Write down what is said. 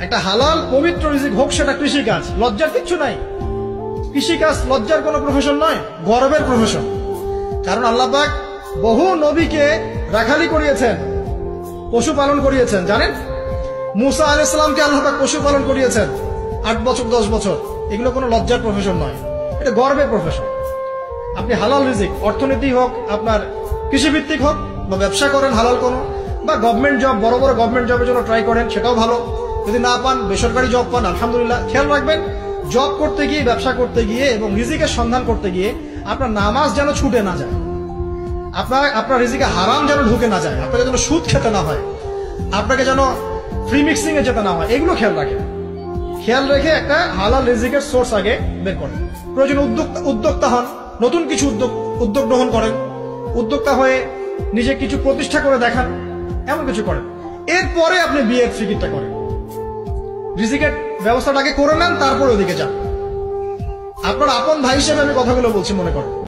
একটা হালাল পবিত্র রিজিক হোক সেটা কৃষিকাজ, লজ্জার কিচ্ছু নাই। কৃষিকাজ লজ্জার কোনো প্রফেশন নয়, গর্বের প্রফেশন। কারণ আল্লাহ পাক বহু নবীকে রাখালি করিয়েছেন, পশুপালন করিয়েছেন। জানেন, মুসা আলাইহিস সালামকে আল্লাহ পাক পশুপালন করিয়েছেন 8 বছর 10 বছর। এগুলো কোনো লজ্জার প্রফেশন নয়, এটা গর্বের প্রফেশন। আপনি হালাল রিজিক, অর্থনীতি হোক, আপনার কৃষিভিত্তিক হোক, বা ব্যবসা করেন হালাল কোনো, বা গভর্নমেন্ট জব, বড় বড় গভর্নমেন্ট জবের জন্য ট্রাই করেন, সেটাও ভালো। যদি না পান, বেসরকারি জব পান, আলহামদুলিল্লাহ। খেয়াল রাখবেন, জব করতে গিয়ে, ব্যবসা করতে গিয়ে এবং রিজিকের সন্ধান করতে গিয়ে আপনার নামাজ যেন ছুটে না যায়, আপনার রিজিকে হারাম যেন ঢুকে না যায়, আপনাকে যেন সুদ খেতে না হয়, আপনাকে যেন ফ্রি মিক্সিং এ যেতে না হয়। এগুলো খেয়াল রাখেন। খেয়াল রেখে একটা হালাল রিজিকের সোর্স আগে বের করেন। প্রয়োজন উদ্যোক্তা হন, নতুন কিছু উদ্যোগ গ্রহণ করেন, উদ্যোক্তা হয়ে নিজে কিছু প্রতিষ্ঠা করে দেখান, এমন কিছু করেন। এরপরে আপনি বিয়ের ফিকিরটা করেন। রিজিকের ব্যবস্থাটাকে করে নেন, তারপরে ওদিকে যান। আপনার আপন ভাই হিসেবে আমি কথাগুলো বলছি, মনে করেন।